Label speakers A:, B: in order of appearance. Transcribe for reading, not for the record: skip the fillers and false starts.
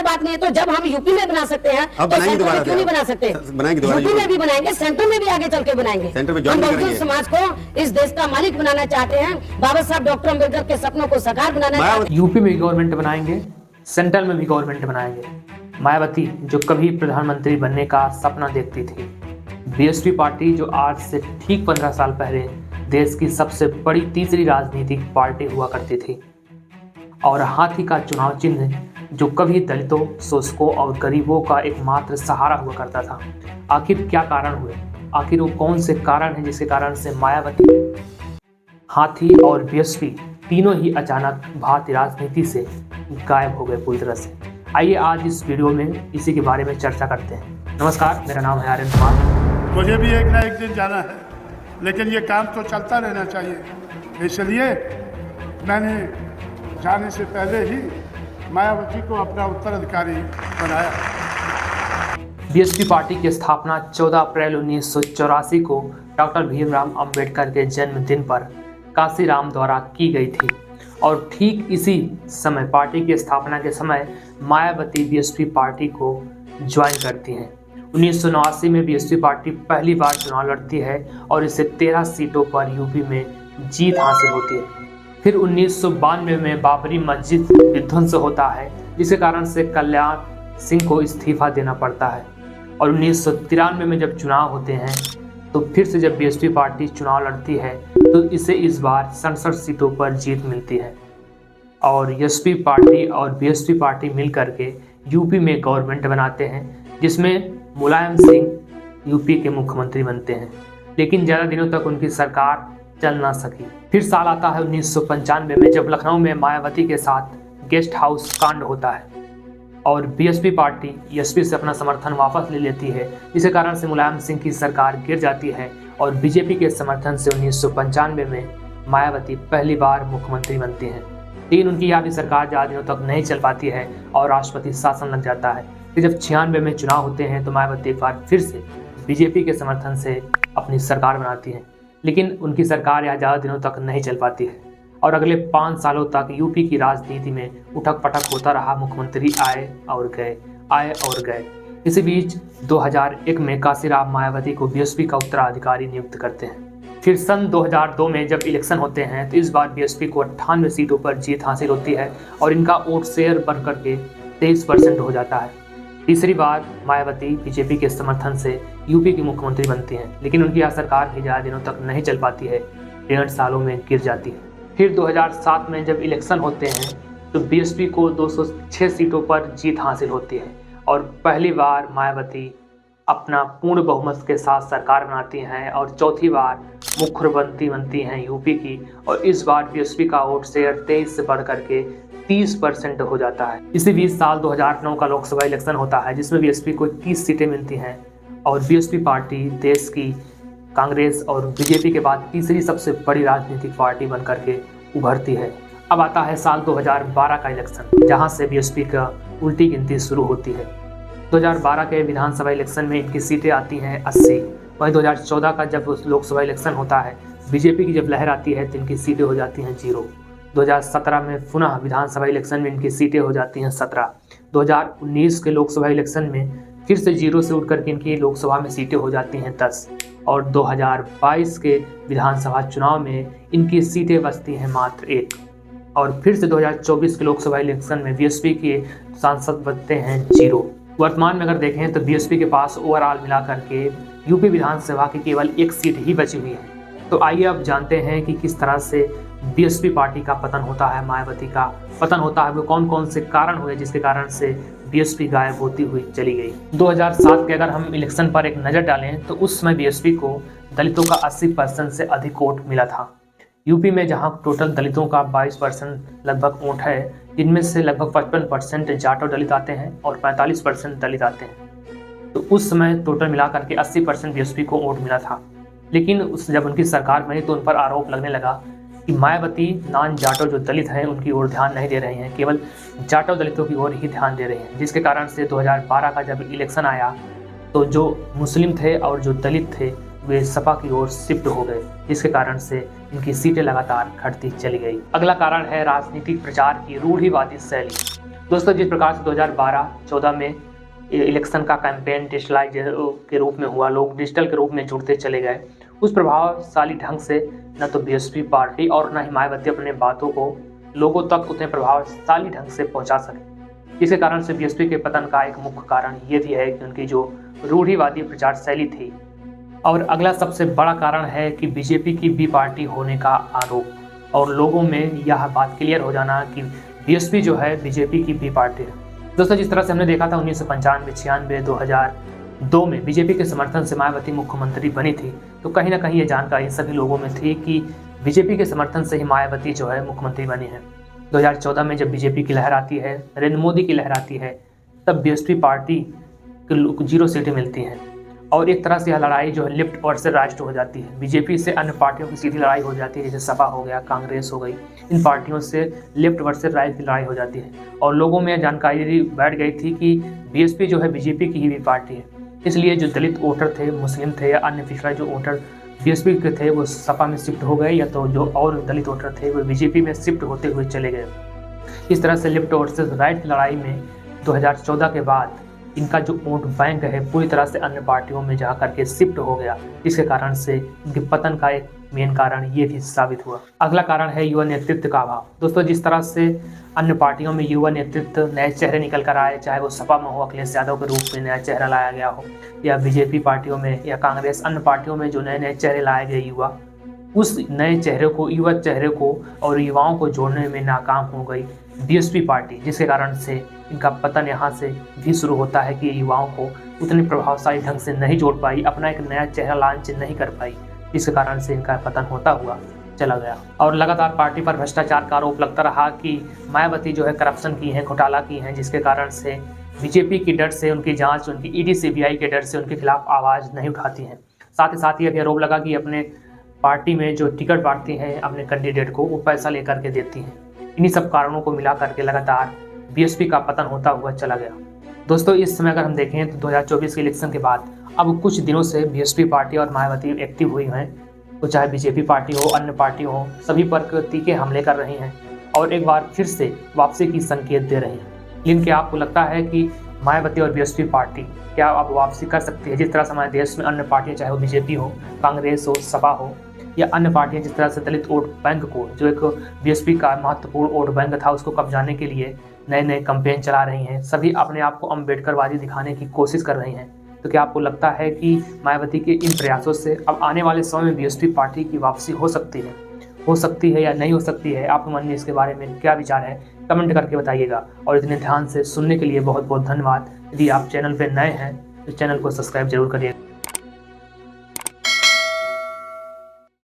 A: कोई बात नहीं है। तो जब हम यूपी में बना सकते हैं तो सेंटर में क्यों नहीं बना सकते? यूपी में भी बनाएंगे, सेंटर में भी आगे चल के बनाएंगे। हम बहुजन समाज को इस देश का मालिक बनाना चाहते हैं। बाबा साहब डॉक्टर अम्बेडकर के सपनों को साकार बनाना चाहते हैं।
B: यूपी में गवर्नमेंट बनाएंगे, सेंट्रल में भी गवर्नमेंट बनाएंगे। मायावती जो कभी प्रधानमंत्री बनने का सपना देखती थी, बीएसपी पार्टी जो आज से ठीक 15 साल पहले देश की सबसे बड़ी तीसरी राजनीतिक पार्टी हुआ करती थी, और हाथी का चुनाव चिन्ह जो कभी दलितों, शोषकों और गरीबों का एकमात्र सहारा हुआ करता था। आखिर क्या कारण हुए? आखिर वो कौन से कारण हैं जिसके कारण से मायावती, हाथी और बीएसपी तीनों ही अचानक भारतीय राजनीति से गायब हो गए पूरी तरह से? आइए आज इस वीडियो में इसी के बारे में चर्चा करते हैं। नमस्कार, मेरा नाम है आर्यन कुमार।
C: मुझे भी एक ना एक दिन जाना है, लेकिन ये काम तो चलता रहना चाहिए, इसलिए मैंने जाने से पहले ही मायावती को अपना उत्तराधिकारी बनाया।
B: बीएसपी पार्टी की स्थापना 14 अप्रैल 1984 को डॉक्टर भीमराव अंबेडकर के जन्मदिन पर काशीराम द्वारा की गई थी, और ठीक इसी समय पार्टी की स्थापना के समय मायावती बीएसपी पार्टी को ज्वाइन करती हैं। 1989 में बीएसपी पार्टी पहली बार चुनाव लड़ती है और इसे 13 सीटों पर यूपी में जीत हासिल होती है। फिर 1992 में बाबरी मस्जिद विध्वंस होता है, जिसके कारण से कल्याण सिंह को इस्तीफा देना पड़ता है, और 1993 में जब चुनाव होते हैं तो फिर से जब बीएसपी पार्टी चुनाव लड़ती है तो इसे इस बार 67 सीटों पर जीत मिलती है, और एसपी पार्टी और बीएसपी पार्टी मिल करके यूपी में गवर्नमेंट बनाते हैं, जिसमें मुलायम सिंह यूपी के मुख्यमंत्री बनते हैं। लेकिन ज़्यादा दिनों तक उनकी सरकार चल ना सकी। फिर साल आता है 1995 में, जब लखनऊ में मायावती के साथ गेस्ट हाउस कांड होता है और बीएसपी पार्टी एसपी से अपना समर्थन वापस ले लेती है, जिसके कारण से मुलायम सिंह की सरकार गिर जाती है, और बीजेपी के समर्थन से 1995 में मायावती पहली बार मुख्यमंत्री बनती हैं। लेकिन उनकी यह भी सरकार ज़्यादा दिनों तक नहीं चल पाती है और राष्ट्रपति शासन लग जाता है। फिर जब 96 में चुनाव होते हैं तो मायावती एक बार फिर से बीजेपी के समर्थन से अपनी सरकार बनाती हैं, लेकिन उनकी सरकार यहाँ ज़्यादा दिनों तक नहीं चल पाती है, और अगले 5 सालों तक यूपी की राजनीति में उठक पटक होता रहा। मुख्यमंत्री आए और गए। इसी बीच 2001 में काशीराम मायावती को बीएसपी का उत्तराधिकारी नियुक्त करते हैं। फिर सन 2002 में जब इलेक्शन होते हैं तो इस बार बीएसपी को 98 सीटों पर जीत हासिल होती है, और इनका वोट शेयर बढ़ करके 23% हो जाता है। तीसरी बार मायावती बीजेपी के समर्थन से यूपी की मुख्यमंत्री बनती हैं, लेकिन उनकी यह सरकार भी ज़्यादा दिनों तक नहीं चल पाती है, 1.5 सालों में गिर जाती है। फिर 2007 में जब इलेक्शन होते हैं तो बीएसपी को 206 सीटों पर जीत हासिल होती है, और पहली बार मायावती अपना पूर्ण बहुमत के साथ सरकार बनाती हैं और चौथी बार मुख्यमंत्री बनती हैं यूपी की, और इस बार बीएसपी का वोट शेयर 23 से बढ़ करके 30% हो जाता है। इसी बीच साल 2009 का लोकसभा इलेक्शन होता है, जिसमें बीएसपी को 21 सीटें मिलती हैं, और बीएसपी पार्टी देश की कांग्रेस और बीजेपी के बाद तीसरी सबसे बड़ी राजनीतिक पार्टी बन करके उभरती है। अब आता है साल 2012 का इलेक्शन, जहां से बीएसपी का उल्टी गिनती शुरू होती है। 2012 के विधानसभा इलेक्शन में इनकी सीटें आती हैं 80। वहीं 2014 का जब लोकसभा इलेक्शन होता है, बीजेपी की जब लहर आती है तो इनकी सीटें हो जाती हैं 0। 2017 में पुनः विधानसभा इलेक्शन में इनकी सीटें हो जाती हैं 17। 2019 के लोकसभा इलेक्शन में फिर से 0 से उठ करके इनकी लोकसभा में सीटें हो जाती हैं 10, और 2022 के विधानसभा चुनाव में इनकी सीटें बचती हैं मात्र 1, और फिर से 2024 के लोकसभा इलेक्शन में बीएसपी के सांसद बचते हैं 0। वर्तमान में अगर देखें तो बीएसपी के पास ओवरऑल मिला करके यूपी विधानसभा की केवल 1 सीट ही बची हुई है। तो आइए अब जानते हैं कि किस तरह से बीएसपी पार्टी का पतन होता है, मायावती का पतन होता है, वो कौन कौन से कारण हुए जिसके कारण से बीएसपी गायब होती हुई चली गई। 2007 के अगर हम इलेक्शन पर एक नज़र डालें तो उस समय बीएसपी को दलितों का 80% से अधिक वोट मिला था। यूपी में जहां टोटल दलितों का 22% लगभग वोट है, जिनमें से लगभग 55% जाटो दलित आते हैं और 45% दलित आते हैं। तो उस समय टोटल मिलाकर के 80% बीएसपी को वोट मिला था। लेकिन जब उनकी सरकार बनी तो उन पर आरोप लगने लगा कि मायावती नॉन जाटो जो दलित हैं उनकी ओर ध्यान नहीं दे रहे हैं, केवल जाटो दलितों की ओर ही ध्यान दे रहे हैं, जिसके कारण से 2012 का जब इलेक्शन आया तो जो मुस्लिम थे और जो दलित थे वे सपा की ओर शिफ्ट हो गए, जिसके कारण से इनकी सीटें लगातार घटती चली गई। अगला कारण है राजनीतिक प्रचार की रूढ़िवादी शैली। दोस्तों, जिस प्रकार से 2012-14 में इलेक्शन का कैंपेन डिजिटलाइज के रूप में हुआ, लोग डिजिटल के रूप में जुड़ते चले गए, उस प्रभावशाली ढंग से न तो बीएसपी पार्टी और न ही मायावती अपने बातों को लोगों तक उतने प्रभावशाली ढंग से पहुंचा सके। जिसके कारण से बीएसपी के पतन का एक मुख्य कारण ये भी है कि उनकी जो रूढ़िवादी प्रचार शैली थी। और अगला सबसे बड़ा कारण है कि बीजेपी की बी पार्टी होने का आरोप और लोगों में यह बात क्लियर हो जाना कि बीएसपी जो है बीजेपी की बी पार्टी है। दोस्तों, जिस तरह से हमने देखा था 1995, 96, 2002 में बीजेपी के समर्थन से मायावती मुख्यमंत्री बनी थी, तो कहीं ना कहीं ये जानकारी सभी लोगों में थी कि बीजेपी के समर्थन से ही मायावती जो है मुख्यमंत्री बनी है। 2014 में जब बीजेपी की लहर आती है, नरेंद्र मोदी की लहर आती है, तब बीएसपी पार्टी को 0 सीटें मिलती हैं और एक तरह से यह लड़ाई जो है लेफ्ट वर्सेस राइट हो जाती है। बीजेपी से अन्य पार्टियों की सीधी लड़ाई हो जाती है, जैसे सपा हो गया, कांग्रेस हो गई, इन पार्टियों से लेफ्ट वर्सेस राइट की लड़ाई हो जाती है। और लोगों में जानकारी बैठ गई थी कि बीएसपी जो है बीजेपी की ही भी पार्टी है, इसलिए जो दलित वोटर थे, मुस्लिम थे या अन्य पिछड़ा जो वोटर बीएसपी के थे वो सपा में शिफ्ट हो गए, या तो जो और दलित वोटर थे वो बीजेपी में शिफ्ट होते हुए चले गए। इस तरह से लेफ्ट वर्सेस राइट की लड़ाई में 2014 के बाद इनका जो वोट बैंक है पूरी तरह से अन्य पार्टियों में जा करके शिफ्ट हो गया, जिसके कारण से इनके पतन का एक मेन कारण ये भी साबित हुआ। अगला कारण है युवा नेतृत्व का अभाव। दोस्तों, जिस तरह से अन्य पार्टियों में युवा नेतृत्व नए चेहरे निकल कर आए, चाहे वो सपा में हो, अखिलेश यादव के रूप में नया चेहरा लाया गया हो, या बीजेपी पार्टियों में या कांग्रेस अन्य पार्टियों में जो नए नए चेहरे लाए गए युवा, उस नए चेहरे को, युवा चेहरे को और युवाओं को जोड़ने में नाकाम हो गई बीएसपी पार्टी, जिसके कारण से इनका पतन यहाँ से भी शुरू होता है कि युवाओं को उतने प्रभावशाली ढंग से नहीं जोड़ पाई, अपना एक नया चेहरा लॉन्च नहीं कर पाई, जिसके कारण से इनका पतन होता हुआ चला गया। और लगातार पार्टी पर भ्रष्टाचार का आरोप लगता रहा कि मायावती जो है करप्शन की है, घोटाला की हैं, जिसके कारण से बीजेपी की डर से उनकी जाँच, उनकी ईडी सीबीआई के डर से उनके खिलाफ आवाज़ नहीं उठाती हैं। साथ ही यह भी आरोप लगा कि अपने पार्टी में जो टिकट बांटती हैं अपने कैंडिडेट को, वो पैसा लेकर के देती हैं। इन्हीं सब कारणों को मिला करके लगातार बीएसपी का पतन होता हुआ चला गया। दोस्तों, इस समय अगर हम देखें तो 2024 के इलेक्शन के बाद अब कुछ दिनों से बीएसपी पार्टी और मायावती एक्टिव हुई हैं, तो चाहे बीजेपी पार्टी हो, अन्य पार्टी हो, सभी पर तीखे हमले कर रही हैं और एक बार फिर से वापसी की संकेत दे रही हैं। लेकिन क्या आपको लगता है कि मायावती और बीएसपी पार्टी क्या अब वापसी कर सकती है? जिस तरह से हमारे देश में अन्य पार्टियाँ, चाहे वो बीजेपी हो, कांग्रेस हो, सपा हो या अन्य पार्टियां, जिस तरह से दलित वोट बैंक को, जो एक बीएसपी का महत्वपूर्ण वोट बैंक था, उसको कब्जाने के लिए नए नए कैंपेन चला रही हैं, सभी अपने आप को अम्बेडकरवादी दिखाने की कोशिश कर रही हैं। तो क्या आपको लगता है कि मायावती के इन प्रयासों से अब आने वाले समय में बीएसपी पार्टी की वापसी हो सकती है या नहीं हो सकती है? आपके मन में इसके बारे में क्या विचार है, कमेंट करके बताइएगा। और इतने ध्यान से सुनने के लिए बहुत बहुत धन्यवाद। यदि आप चैनल पर नए हैं तो चैनल को सब्सक्राइब जरूर करिएगा।